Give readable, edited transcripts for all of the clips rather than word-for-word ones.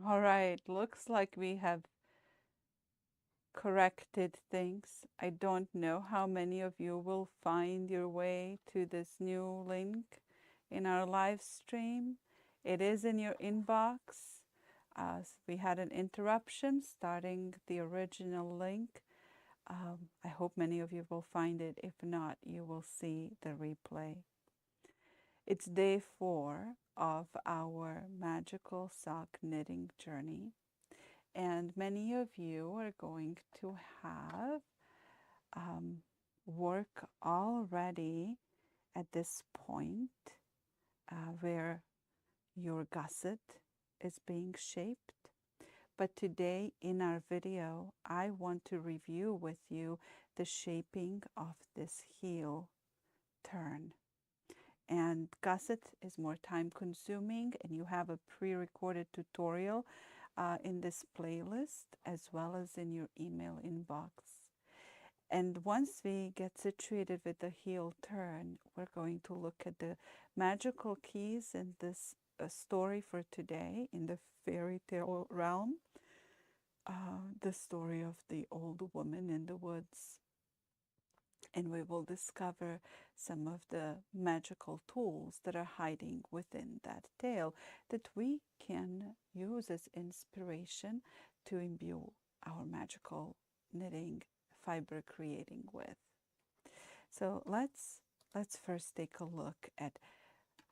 All right, looks like we have corrected things. I don't know how many of you will find your way to this new link in our live stream. It is in your inbox. We had an interruption starting the original link. I hope many of you will find it. If not, you will see the replay. It's day 4 of our magical sock knitting journey. And many of you are going to have um, work already at this point where your gusset is being shaped. But today in our video, I want to review with you the shaping of this heel turn. And gusset is more time consuming, and you have a pre-recorded tutorial in this playlist as well as in your email inbox. And once we get situated with the heel turn, we're going to look at the magical keys in this story for today in the fairy tale realm, the story of the old woman in the woods. And we will discover some of the magical tools that are hiding within that tale that we can use as inspiration to imbue our magical knitting fiber creating with. So let's first take a look at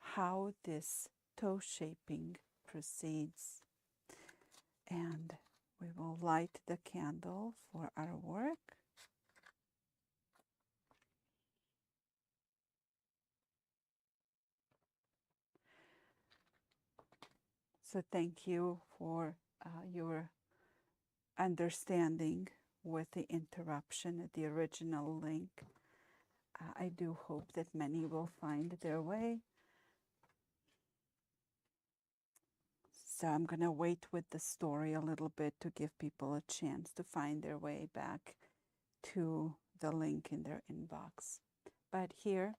how this toe shaping proceeds. And we will light the candle for our work. So thank you for your understanding with the interruption at the original link. I do hope that many will find their way. So I'm going to wait with the story a little bit to give people a chance to find their way back to the link in their inbox. But here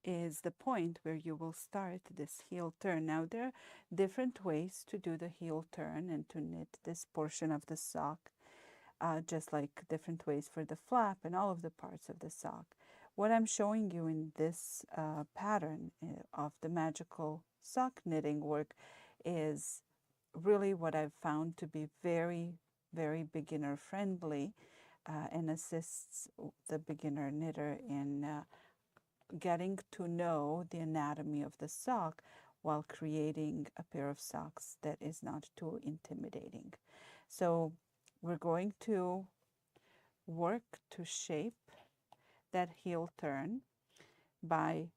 is the point where you will start this heel turn. Now there are different ways to do the heel turn and to knit this portion of the sock, just like different ways for the flap and all of the parts of the sock. What I'm showing you in this pattern of the magical sock knitting work is really what I've found to be very, very beginner friendly and assists the beginner knitter in getting to know the anatomy of the sock while creating a pair of socks that is not too intimidating. So we're going to work to shape that heel turn by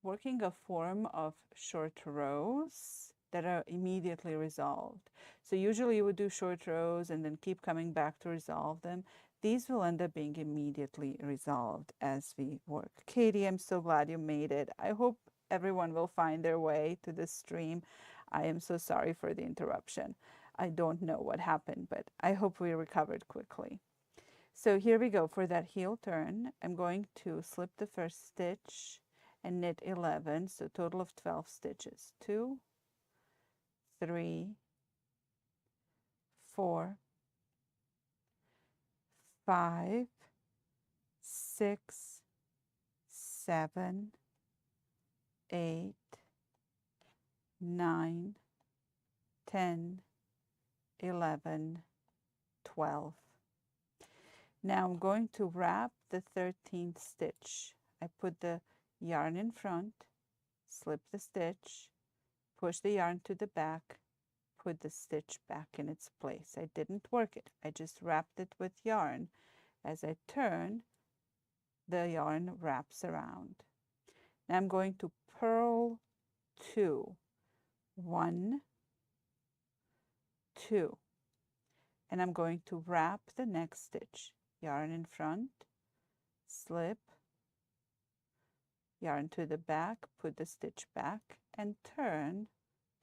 working a form of short rows that are immediately resolved. So usually you would do short rows and then keep coming back to resolve them. These will end up being immediately resolved as we work. Katie, I'm so glad you made it. I hope everyone will find their way to this stream. I am so sorry for the interruption. I don't know what happened, but I hope we recovered quickly. So here we go for that heel turn. I'm going to slip the first stitch and knit 11, so total of 12 stitches. 2, 3, 4, 5, 6, 7, 8, 9, 10, 11, 12. Now I'm going to wrap the 13th stitch. I put the yarn in front, slip the stitch, push the yarn to the back, put the stitch back in its place. I didn't work it. I just wrapped it with yarn. As I turn, the yarn wraps around. Now I'm going to purl 2. 1, 2. And I'm going to wrap the next stitch. Yarn in front, slip, yarn to the back, put the stitch back, and turn,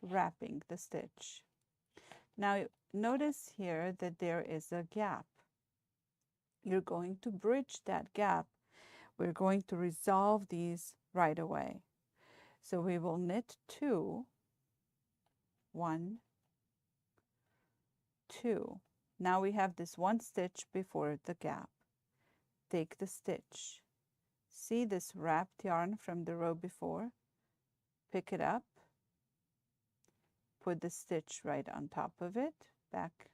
wrapping the stitch. Now notice here that there is a gap. You're going to bridge that gap. We're going to resolve these right away. So we will knit 2, 1, 2. Now we have this one stitch before the gap. Take the stitch. See this wrapped yarn from the row before? Pick it up, put the stitch right on top of it, back.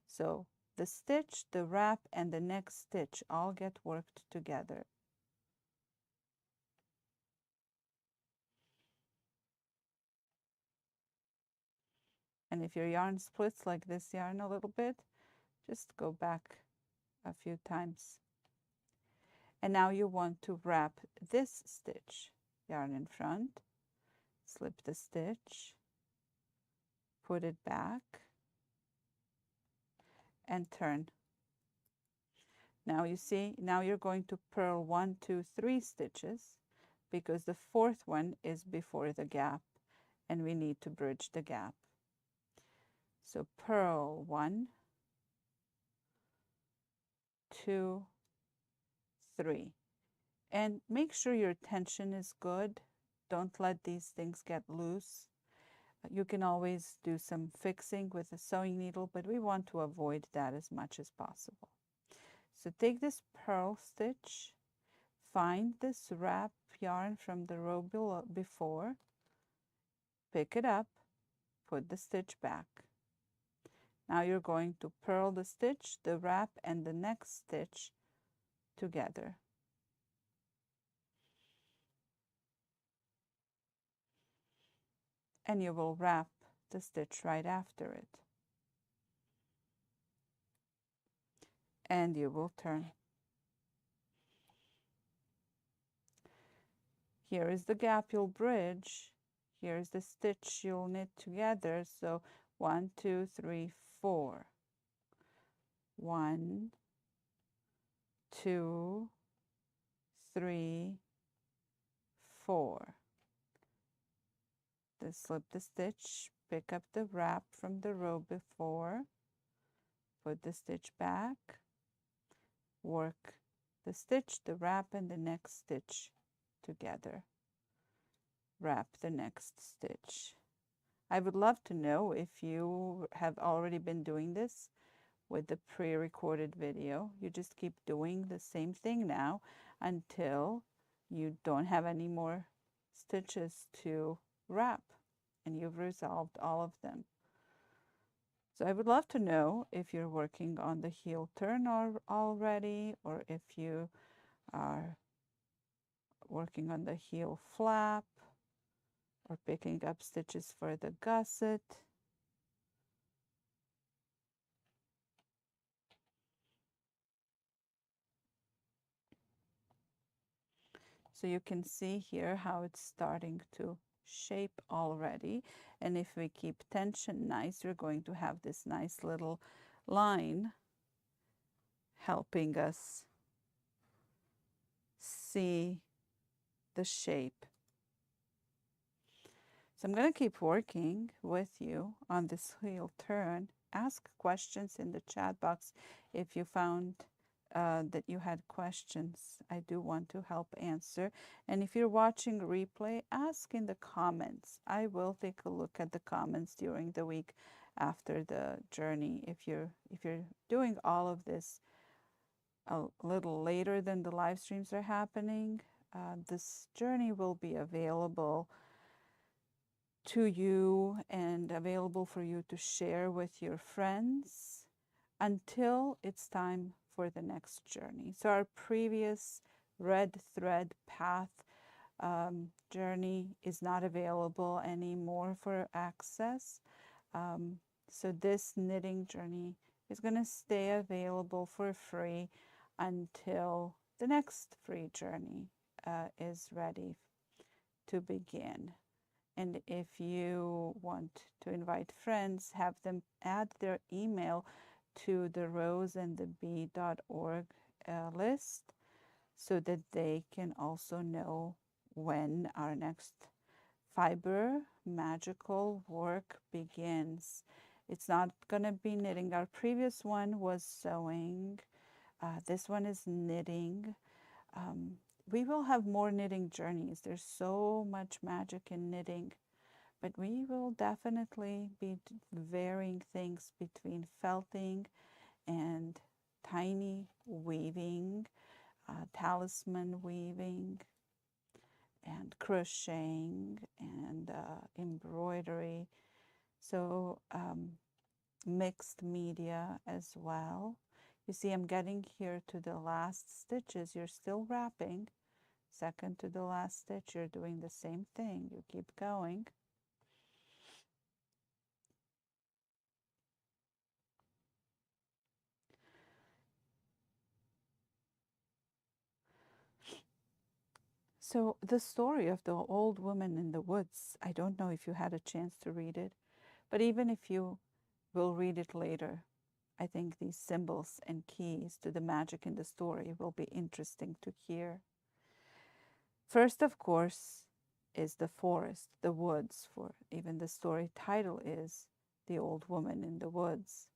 So the stitch, the wrap, and the next stitch all get worked together. And if your yarn splits like this yarn a little bit, just go back a few times. And now you want to wrap this stitch. Yarn in front, slip the stitch, put it back, and turn. Now you see, now you're going to purl 1, 2, 3 stitches because the fourth one is before the gap and we need to bridge the gap. So purl 1, 2, 3. And make sure your tension is good. Don't let these things get loose. You can always do some fixing with a sewing needle, but we want to avoid that as much as possible. So take this purl stitch, find this wrap yarn from the row below before, pick it up, put the stitch back. Now you're going to purl the stitch, the wrap, and the next stitch together. And you will wrap the stitch right after it. And you will turn. Here is the gap you'll bridge. Here's the stitch you'll knit together. So 1, 2, 3, 4. 1, 2, 3, 4. Then slip the stitch, pick up the wrap from the row before, put the stitch back, work the stitch, the wrap, and the next stitch together. Wrap the next stitch. I would love to know if you have already been doing this with the pre-recorded video. You just keep doing the same thing now until you don't have any more stitches to wrap and you've resolved all of them. So I would love to know if you're working on the heel turn already, or if you are working on the heel flap, or picking up stitches for the gusset. So you can see here how it's starting to shape already. And if we keep tension nice, we're going to have this nice little line helping us see the shape. So I'm going to keep working with you on this heel turn. Ask questions in the chat box if you found that you had questions. I do want to help answer. And if you're watching replay, ask in the comments. I will take a look at the comments during the week after the journey. If you're doing all of this a little later than the live streams are happening, this journey will be available to you and available for you to share with your friends until it's time for the next journey. So our previous red thread path journey is not available anymore for access. So this knitting journey is going to stay available for free until the next free journey is ready to begin. And if you want to invite friends, have them add their email to the roseandthebee.org list so that they can also know when our next fiber magical work begins. It's not going to be knitting. Our previous one was sewing. This one is knitting. We will have more knitting journeys. There's so much magic in knitting. But we will definitely be varying things between felting and tiny weaving, talisman weaving, and crocheting and embroidery. So mixed media as well. You see, I'm getting here to the last stitches. You're still wrapping. Second to the last stitch, you're doing the same thing. You keep going. So the story of the old woman in the woods, I don't know if you had a chance to read it, but even if you will read it later, I think these symbols and keys to the magic in the story will be interesting to hear. First, of course, is the forest, the woods, for even the story title is The Old Woman in the Woods.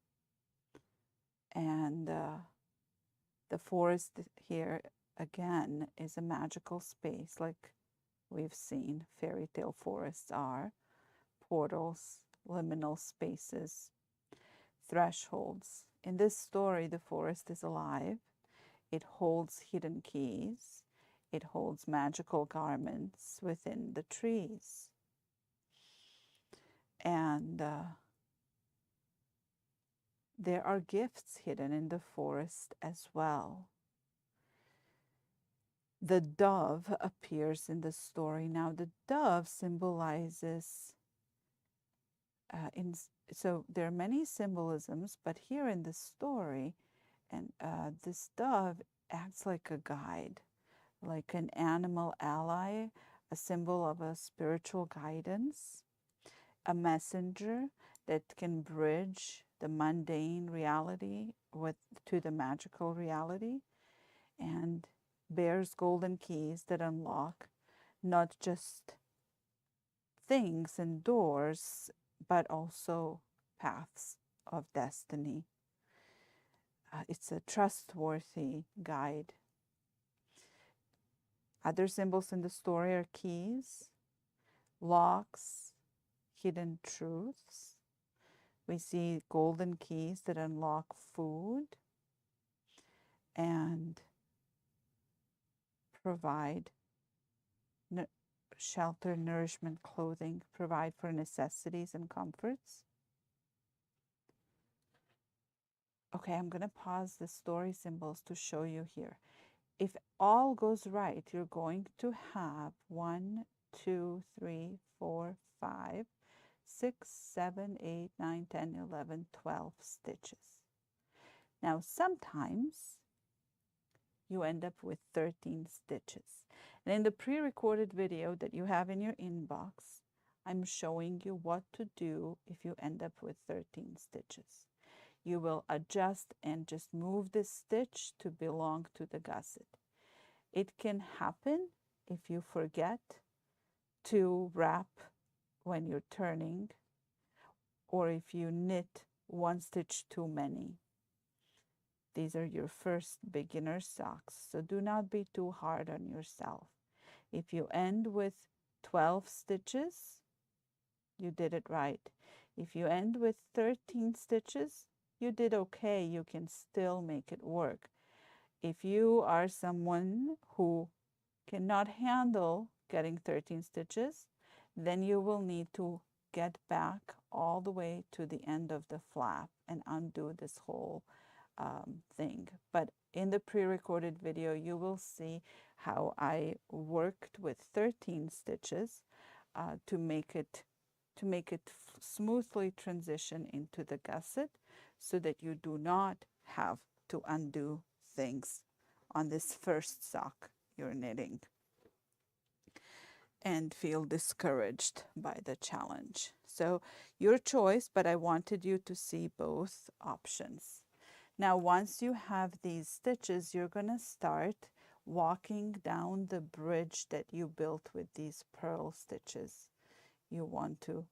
And the forest here, again, is a magical space like we've seen fairy tale forests are, portals, liminal spaces, thresholds. In this story, the forest is alive. It holds hidden keys. It holds magical garments within the trees. And there are gifts hidden in the forest as well. The dove appears in the story. Now, the dove symbolizes, so there are many symbolisms, but here in the story, and this dove acts like a guide, like an animal ally, a symbol of a spiritual guidance, a messenger that can bridge the mundane reality to the magical reality, and bears golden keys that unlock not just things and doors, but also paths of destiny. It's a trustworthy guide. Other symbols in the story are keys, locks, hidden truths. We see golden keys that unlock food and provide shelter, nourishment, clothing, provide for necessities and comforts. Okay, I'm going to pause the story symbols to show you here. If all goes right, you're going to have 1, 2, 3, 4, 5, 6, 7, 8, 9, 10, 11, 12 stitches. Now, sometimes you end up with 13 stitches. And in the pre-recorded video that you have in your inbox, I'm showing you what to do if you end up with 13 stitches. You will adjust and just move this stitch to belong to the gusset. It can happen if you forget to wrap when you're turning, or if you knit one stitch too many. These are your first beginner socks, so do not be too hard on yourself. If you end with 12 stitches, you did it right. If you end with 13 stitches, you did okay. You can still make it work. If you are someone who cannot handle getting 13 stitches, then you will need to get back all the way to the end of the flap and undo this whole thing. But in the pre-recorded video, you will see how I worked with 13 stitches to make it smoothly transition into the gusset, so that you do not have to undo things on this first sock you're knitting and feel discouraged by the challenge. So your choice, but I wanted you to see both options. Now, once you have these stitches, you're going to start walking down the bridge that you built with these purl stitches. You want to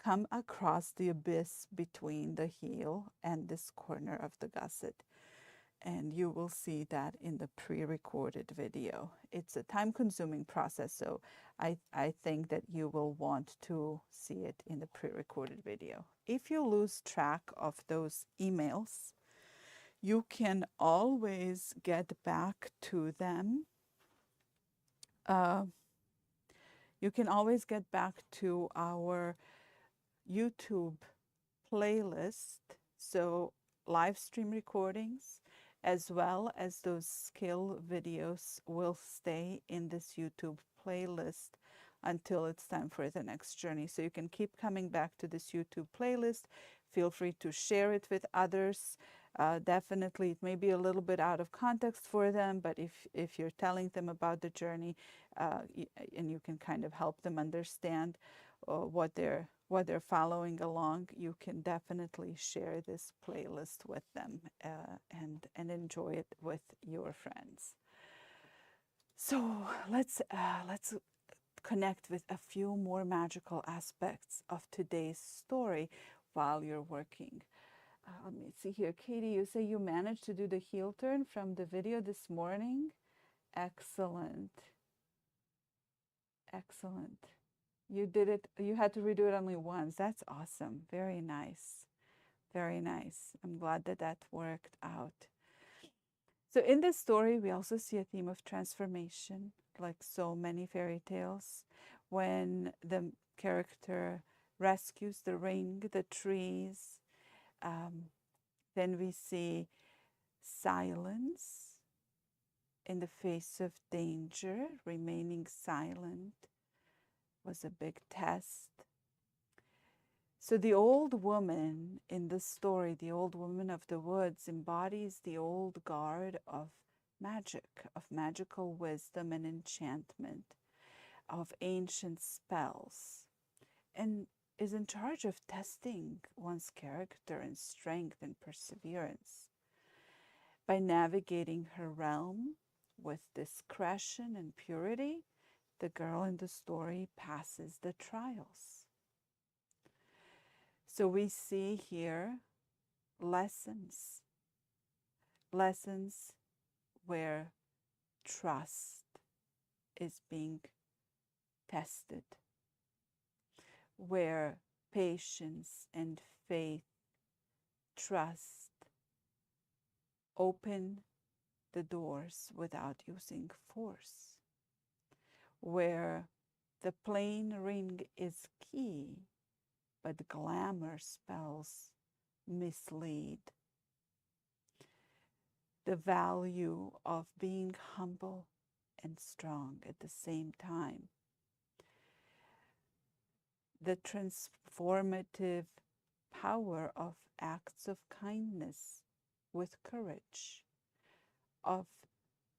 come across the abyss between the heel and this corner of the gusset. and you will see that in the pre-recorded video. It's a time-consuming process, so I think that you will want to see it in the pre-recorded video. If you lose track of those emails, you can always get back to them. You can always get back to our YouTube playlist, so live stream recordings as well as those skill videos will stay in this YouTube playlist until it's time for the next journey. So you can keep coming back to this YouTube playlist. Feel free to share it with others. Definitely, it may be a little bit out of context for them, but if you're telling them about the journey, and you can kind of help them understand what they're following along, you can definitely share this playlist with them and enjoy it with your friends. So let's connect with a few more magical aspects of today's story while you're working. Let me see here. Katie, you say you managed to do the heel turn from the video this morning. Excellent. Excellent. You did it. You had to redo it only once. That's awesome. Very nice. Very nice. I'm glad that that worked out. So in this story, we also see a theme of transformation, like so many fairy tales. When the character rescues the ring, the trees, then we see silence in the face of danger. Remaining silent was a big test. So the old woman in the story, the old woman of the woods, embodies the old guard of magic, of magical wisdom and enchantment, of ancient spells, and is in charge of testing one's character and strength and perseverance. By navigating her realm with discretion and purity, the girl in the story passes the trials. So we see here lessons where trust is being tested, where patience and faith, trust open the doors without using force, where the plain ring is key, but glamour spells mislead. The value of being humble and strong at the same time. The transformative power of acts of kindness with courage, of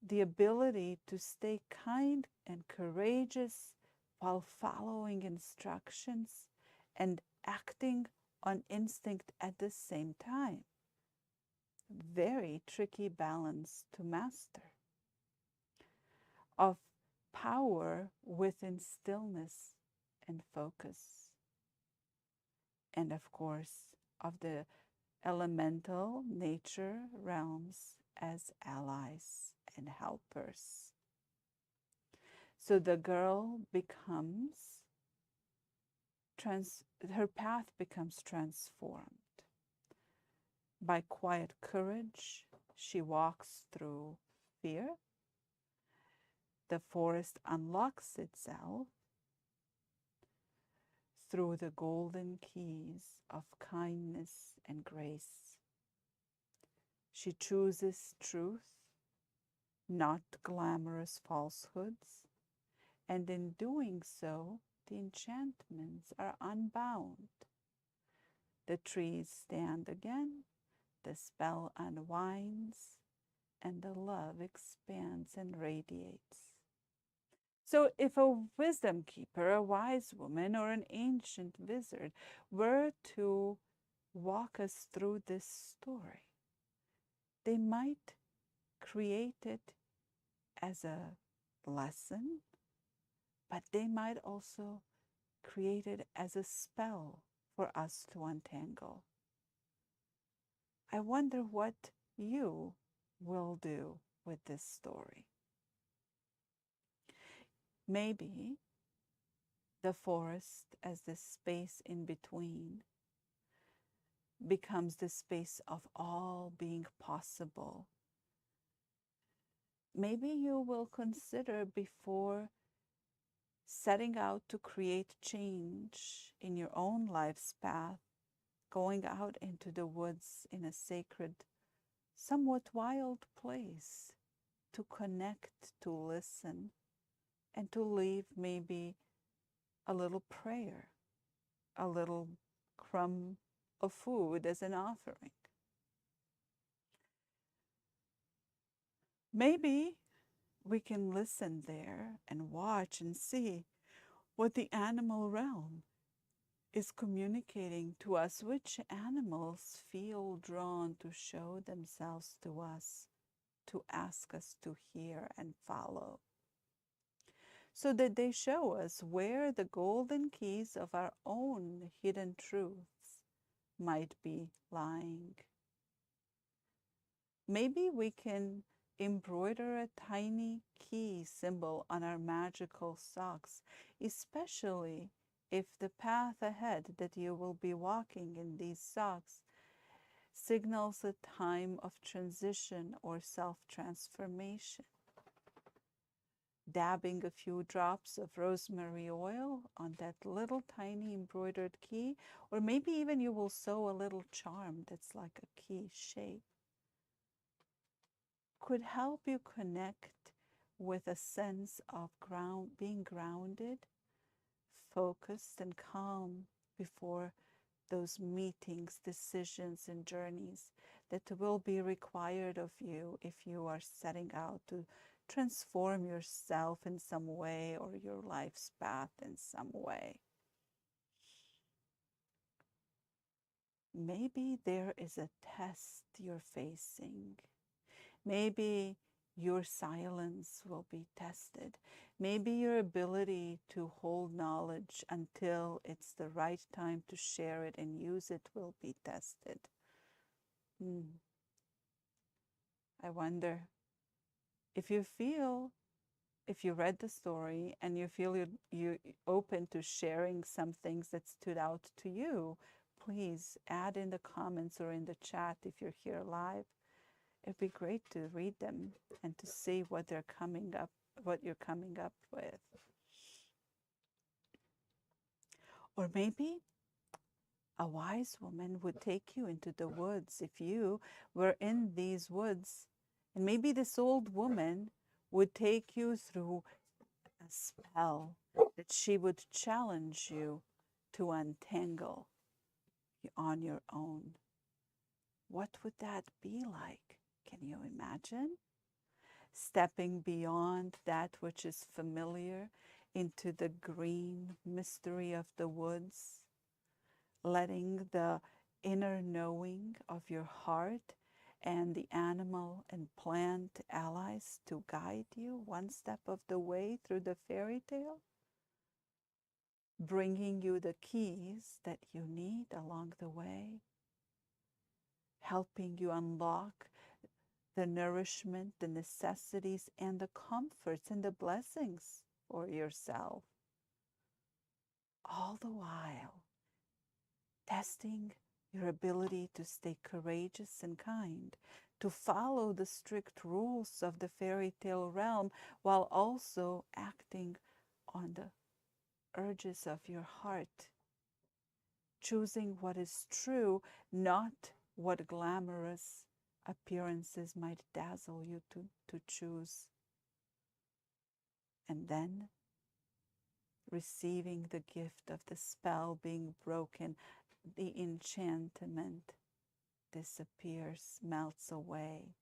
the ability to stay kind and courageous while following instructions and acting on instinct at the same time. Very tricky balance to master. Of power within stillness and focus. And of course, of the elemental nature realms as allies and helpers. So the girl becomes, her path becomes transformed. By quiet courage, she walks through fear. The forest unlocks itself through the golden keys of kindness and grace. She chooses truth, not glamorous falsehoods, and in doing so, the enchantments are unbound. The trees stand again, the spell unwinds, and the love expands and radiates. So if a wisdom keeper, a wise woman, or an ancient wizard were to walk us through this story, they might create it as a lesson, but they might also create it as a spell for us to untangle. I wonder what you will do with this story. Maybe the forest, as this space in between, becomes the space of all being possible. Maybe you will consider, before setting out to create change in your own life's path, going out into the woods in a sacred, somewhat wild place, to connect, to listen, and to leave maybe a little prayer, a little crumb of food as an offering. Maybe we can listen there and watch and see what the animal realm is communicating to us, which animals feel drawn to show themselves to us, to ask us to hear and follow, so that they show us where the golden keys of our own hidden truths might be lying. Maybe we can embroider a tiny key symbol on our magical socks, especially if the path ahead that you will be walking in these socks signals a time of transition or self-transformation. Dabbing a few drops of rosemary oil on that little tiny embroidered key, or maybe even you will sew a little charm that's like a key shape, could help you connect with a sense of being grounded, focused, and calm before those meetings, decisions, and journeys that will be required of you if you are setting out to transform yourself in some way or your life's path in some way. Maybe there is a test you're facing. Maybe your silence will be tested. Maybe your ability to hold knowledge until it's the right time to share it and use it will be tested. I wonder if you read the story and you feel you're open to sharing some things that stood out to you, please add in the comments or in the chat if you're here live. It'd be great to read them and to see what you're coming up with. Or maybe a wise woman would take you into the woods if you were in these woods. And maybe this old woman would take you through a spell that she would challenge you to untangle on your own. What would that be like? Can you imagine? Stepping beyond that which is familiar into the green mystery of the woods, letting the inner knowing of your heart and the animal and plant allies to guide you one step of the way through the fairy tale, bringing you the keys that you need along the way, helping you unlock the nourishment, the necessities, and the comforts and the blessings for yourself. All the while, testing your ability to stay courageous and kind, to follow the strict rules of the fairy tale realm while also acting on the urges of your heart, choosing what is true, not what glamorous appearances might dazzle you to choose. And then receiving the gift of the spell being broken, the enchantment disappears, melts away,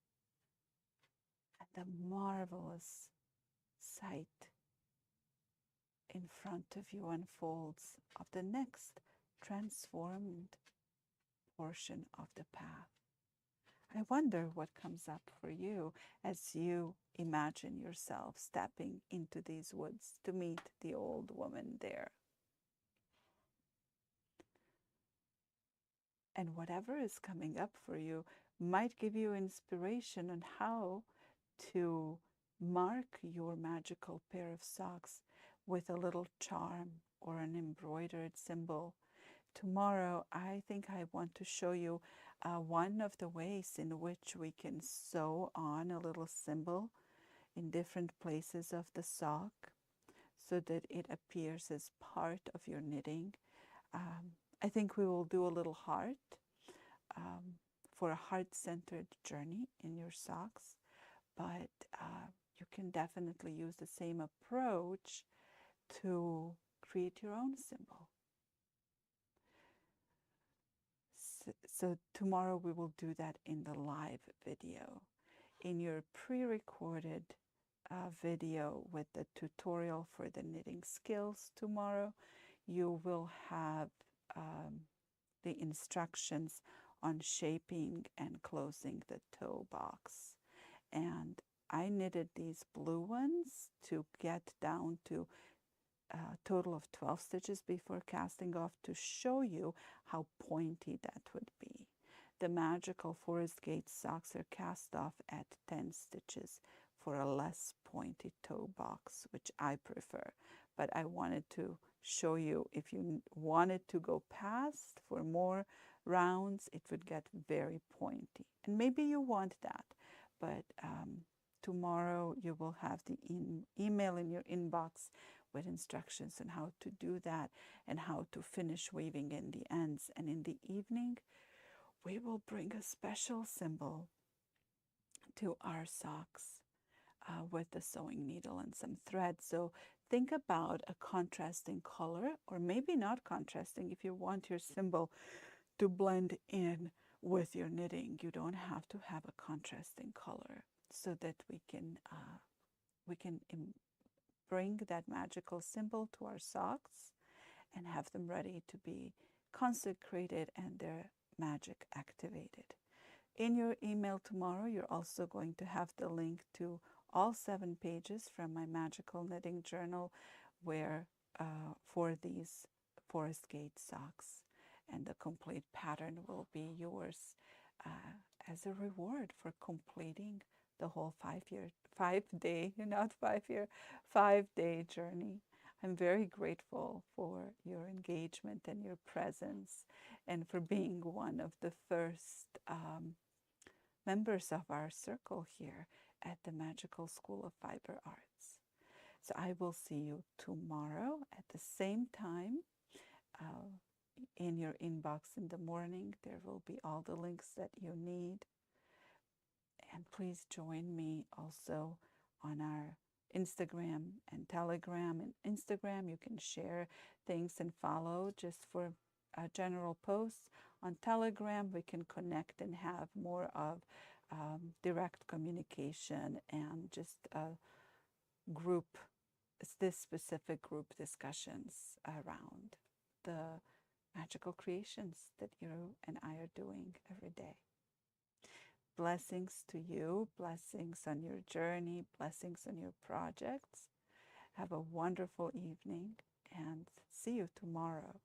and the marvelous sight in front of you unfolds of the next transformed portion of the path. I wonder what comes up for you as you imagine yourself stepping into these woods to meet the old woman there. And whatever is coming up for you might give you inspiration on how to mark your magical pair of socks with a little charm or an embroidered symbol. Tomorrow, I think I want to show you one of the ways in which we can sew on a little symbol in different places of the sock so that it appears as part of your knitting. I think we will do a little heart um, for a heart-centered journey in your socks, but you can definitely use the same approach to create your own symbol. So tomorrow we will do that in the live video. In your pre-recorded video with the tutorial for the knitting skills tomorrow, you will have the instructions on shaping and closing the toe box. And I knitted these blue ones to get down to a total of 12 stitches before casting off to show you how pointy that would be. The magical Forest Gate socks are cast off at 10 stitches for a less pointy toe box, which I prefer. But I wanted to show you if you wanted to go past for more rounds, it would get very pointy. And maybe you want that, but tomorrow you will have the email in your inbox with instructions on how to do that and how to finish weaving in the ends. And in the evening, we will bring a special symbol to our socks with the sewing needle and some thread. So think about a contrasting color, or maybe not contrasting. If you want your symbol to blend in with your knitting, you don't have to have a contrasting color, so that we can bring that magical symbol to our socks and have them ready to be consecrated and their magic activated. In your email tomorrow, you're also going to have the link to all 7 pages from my magical knitting journal where for these Forest Gate socks, and the complete pattern will be yours as a reward for completing the whole 5-day journey. I'm very grateful for your engagement and your presence, and for being one of the first members of our circle here at the Magical School of Fiber Arts. So I will see you tomorrow at the same time. In your inbox in the morning, there will be all the links that you need. And please join me also on our Instagram and Telegram. And Instagram, you can share things and follow just for general posts. On Telegram, we can connect and have more of direct communication and just this specific group discussions around the magical creations that you and I are doing every day. Blessings to you, blessings on your journey, blessings on your projects. Have a wonderful evening and see you tomorrow.